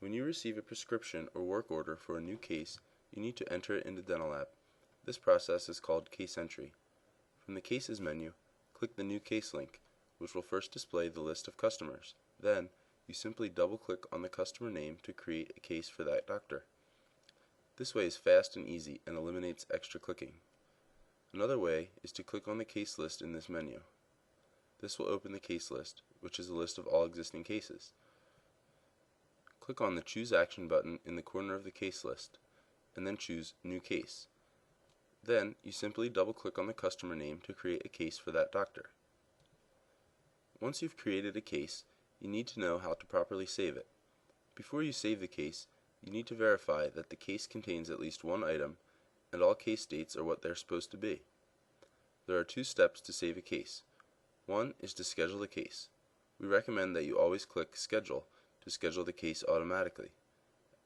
When you receive a prescription or work order for a new case, you need to enter it into DentalLab. This process is called case entry. From the Cases menu, click the New Case link, which will first display the list of customers. Then, you simply double-click on the customer name to create a case for that doctor. This way is fast and easy and eliminates extra clicking. Another way is to click on the case list in this menu. This will open the case list, which is a list of all existing cases. Click on the Choose Action button in the corner of the case list, and then choose New Case. Then, you simply double-click on the customer name to create a case for that doctor. Once you've created a case, you need to know how to properly save it. Before you save the case, you need to verify that the case contains at least one item, and all case dates are what they're supposed to be. There are two steps to save a case. One is to schedule the case. We recommend that you always click Schedule to schedule the case automatically.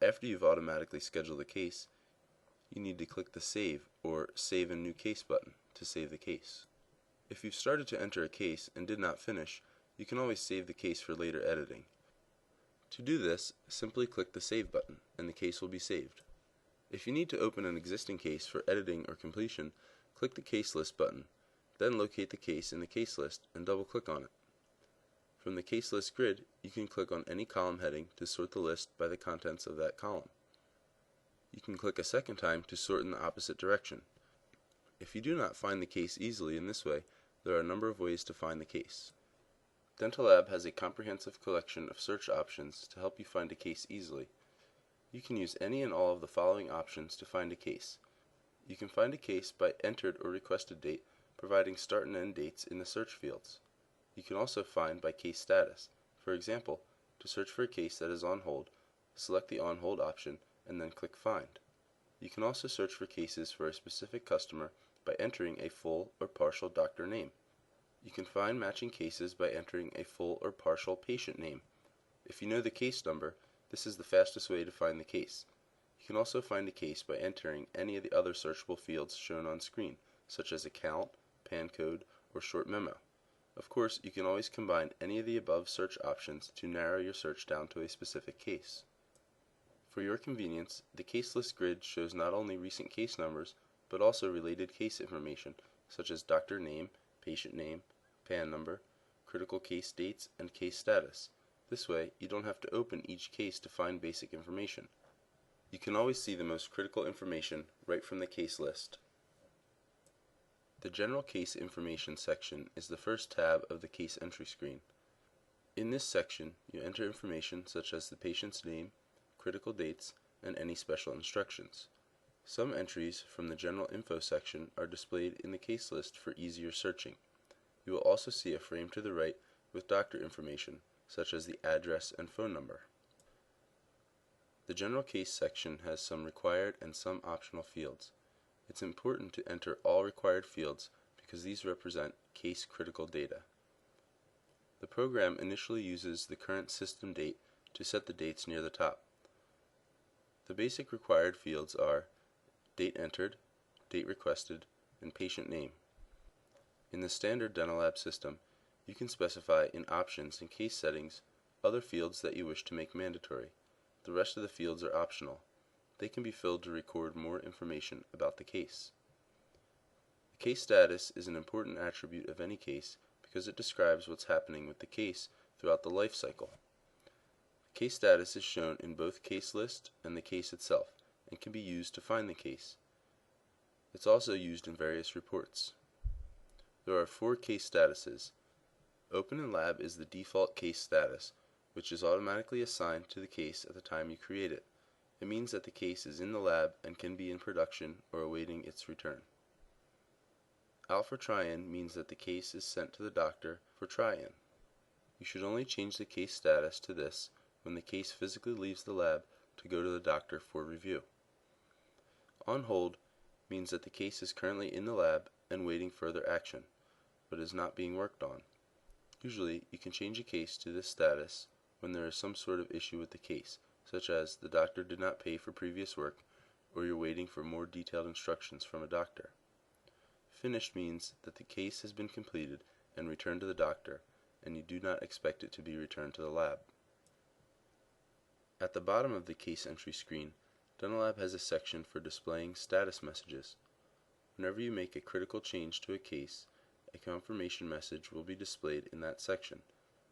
After you've automatically scheduled the case, you need to click the Save or Save a New Case button to save the case. If you've started to enter a case and did not finish, you can always save the case for later editing. To do this, simply click the Save button and the case will be saved. If you need to open an existing case for editing or completion, click the Case List button, then locate the case in the case list and double-click on it. From the case list grid, you can click on any column heading to sort the list by the contents of that column. You can click a second time to sort in the opposite direction. If you do not find the case easily in this way, there are a number of ways to find the case. DentalLab has a comprehensive collection of search options to help you find a case easily. You can use any and all of the following options to find a case. You can find a case by entered or requested date, providing start and end dates in the search fields. You can also find by case status. For example, to search for a case that is on hold, select the On Hold option and then click Find. You can also search for cases for a specific customer by entering a full or partial doctor name. You can find matching cases by entering a full or partial patient name. If you know the case number, this is the fastest way to find the case. You can also find a case by entering any of the other searchable fields shown on screen, such as account, PAN code, or short memo. Of course, you can always combine any of the above search options to narrow your search down to a specific case. For your convenience, the case list grid shows not only recent case numbers, but also related case information, such as doctor name, patient name, PAN number, critical case dates, and case status. This way, you don't have to open each case to find basic information. You can always see the most critical information right from the case list. The General Case Information section is the first tab of the case entry screen. In this section, you enter information such as the patient's name, critical dates, and any special instructions. Some entries from the General Info section are displayed in the case list for easier searching. You will also see a frame to the right with doctor information, such as the address and phone number. The General Case section has some required and some optional fields. It's important to enter all required fields because these represent case-critical data. The program initially uses the current system date to set the dates near the top. The basic required fields are date entered, date requested, and patient name. In the standard DentalLab system, you can specify in Options and Case Settings other fields that you wish to make mandatory. The rest of the fields are optional. They can be filled to record more information about the case. The case status is an important attribute of any case because it describes what's happening with the case throughout the life cycle. Case status is shown in both case list and the case itself and can be used to find the case. It's also used in various reports. There are 4 case statuses. Open in Lab is the default case status, which is automatically assigned to the case at the time you create it. It means that the case is in the lab and can be in production or awaiting its return. Out for try-in means that the case is sent to the doctor for try-in. You should only change the case status to this when the case physically leaves the lab to go to the doctor for review. On hold means that the case is currently in the lab and waiting further action, but is not being worked on. Usually, you can change a case to this status when there is some sort of issue with the case, such as the doctor did not pay for previous work, or you're waiting for more detailed instructions from a doctor. Finished means that the case has been completed and returned to the doctor, and you do not expect it to be returned to the lab. At the bottom of the case entry screen, DentalLab has a section for displaying status messages. Whenever you make a critical change to a case, a confirmation message will be displayed in that section.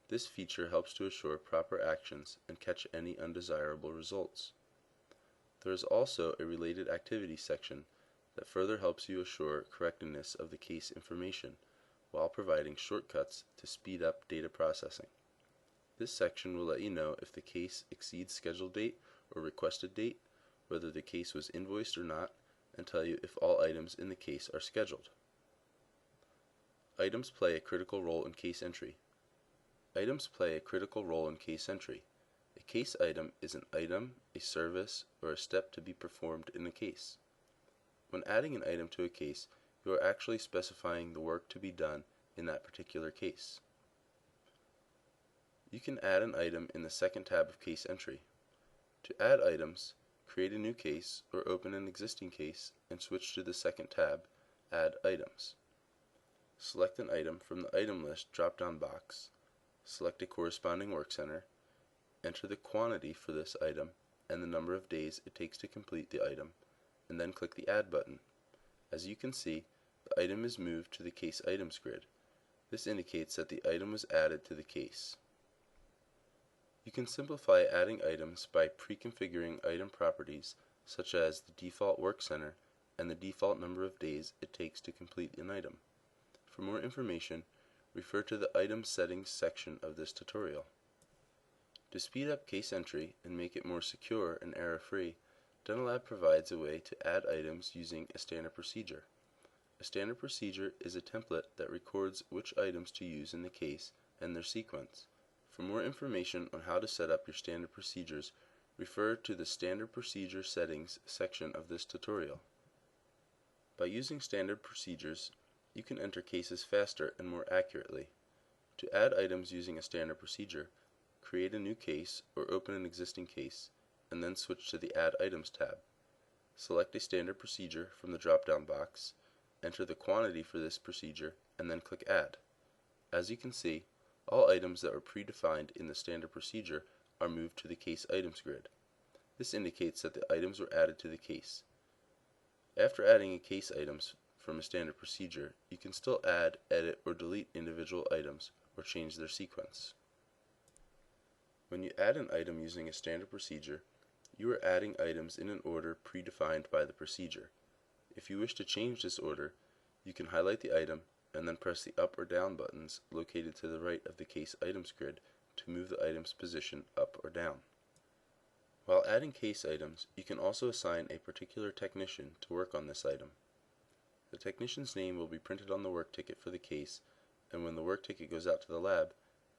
This feature helps to assure proper actions and catch any undesirable results. There is also a related activity section that further helps you assure correctness of the case information while providing shortcuts to speed up data processing. This section will let you know if the case exceeds scheduled date or requested date, whether the case was invoiced or not, and tell you if all items in the case are scheduled. Items play a critical role in case entry. Items play a critical role in case entry. A case item is an item, a service, or a step to be performed in a case. When adding an item to a case, you are actually specifying the work to be done in that particular case. You can add an item in the second tab of case entry. To add items, create a new case or open an existing case and switch to the second tab, Add Items. Select an item from the item list drop-down box, select a corresponding work center, enter the quantity for this item and the number of days it takes to complete the item, and then click the Add button. As you can see, the item is moved to the Case Items grid. This indicates that the item was added to the case. You can simplify adding items by pre-configuring item properties such as the default work center and the default number of days it takes to complete an item. For more information, refer to the Item Settings section of this tutorial. To speed up case entry and make it more secure and error-free, DentalLab provides a way to add items using a standard procedure. A standard procedure is a template that records which items to use in the case and their sequence. For more information on how to set up your standard procedures, refer to the Standard Procedure Settings section of this tutorial. By using standard procedures, you can enter cases faster and more accurately. To add items using a standard procedure, create a new case or open an existing case, and then switch to the Add Items tab. Select a standard procedure from the drop-down box, enter the quantity for this procedure, and then click Add. As you can see, all items that were predefined in the standard procedure are moved to the Case Items grid. This indicates that the items were added to the case. After adding a case items from a standard procedure, you can still add, edit, or delete individual items or change their sequence. When you add an item using a standard procedure, you are adding items in an order predefined by the procedure. If you wish to change this order, you can highlight the item and then press the up or down buttons located to the right of the Case Items grid to move the item's position up or down. While adding case items, you can also assign a particular technician to work on this item. The technician's name will be printed on the work ticket for the case, and when the work ticket goes out to the lab,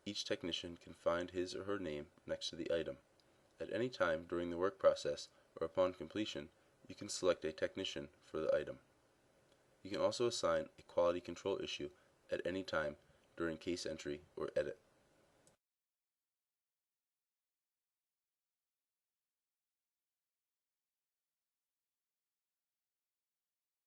each technician can find his or her name next to the item. At any time during the work process or upon completion, you can select a technician for the item. You can also assign a quality control issue at any time during case entry or edit.